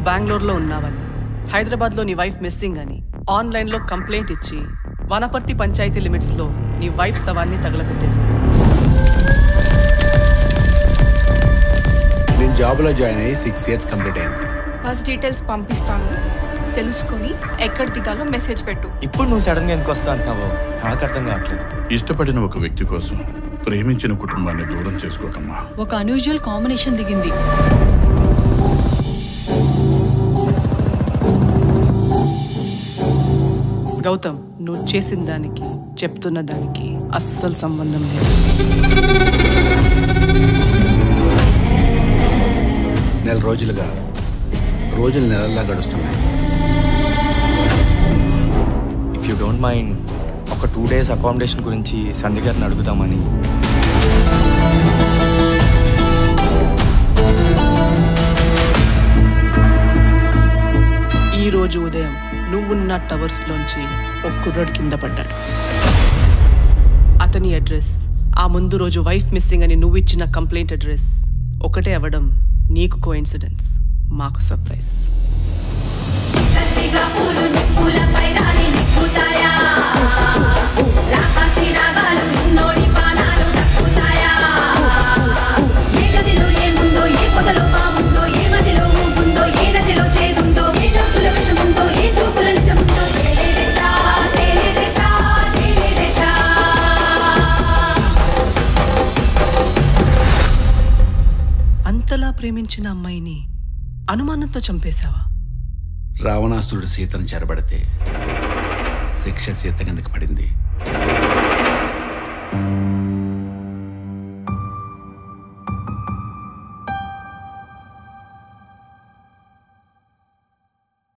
బెంగళూరులో ఉన్నావని, హైదరాబాద్లో నీ వైఫ్ మిస్సింగ్ అని ఆన్లైన్లో కంప్లైంట్ ఇచ్చి వనపర్తి పంచాయతీ లిమిట్స్లో నీ వైఫ్ శవాన్ని తగలబెట్టేశావు. నేను జాబ్లో జాయిన్ అయ్యి 6 years కంప్లీట్ అయింది. బస్ డీటెయిల్స్ పంపిస్తాను, తెలుసుకొని ఎక్కడ దిగాలో మెసేజ్ పెట్టు. ఇప్పుడు నువ్వు సడన్గా ఎందుకు వస్తా అంటున్నావో నాకు అర్థం కావట్లేదు. ఇష్టపడిన ఒక వ్యక్తి కోసం ప్రేమించిన కుటుంబాన్ని దూరం చేసుకోకమ్మా. ఒక అన్యూజువల్ కాంబినేషన్ దిగింది. గౌతమ్, నువ్వు చేసిన దానికి చెప్తున్న దానికి అస్సలు సంబంధం లేదు. నెల రోజులుగా రోజులు నెలల్లా గడుస్తున్నాయి. ఇఫ్ యూ డోంట్ మైండ్ ఒక 2 days అకామిడేషన్ గురించి సంధ్య గారిని అడుగుదామని. ఈరోజు ఉదయం నువ్వున్న టవర్స్లోంచి ఒక కుర్రాడు కింద పడ్డాడు. అతని అడ్రస్, ఆ ముందు రోజు వైఫ్ మిస్సింగ్ అని నువ్వు ఇచ్చిన కంప్లైంట్ అడ్రస్ ఒకటే అవ్వడం నీకు కోఇన్సిడెన్స్, మాకు సర్ప్రైజ్. అంతలా ప్రేమించిన అమ్మాయిని అనుమానంతో చంపేశావా? రావణాసురుడు సీతను చెరబడితే శిక్ష సీత కిందకి పడింది.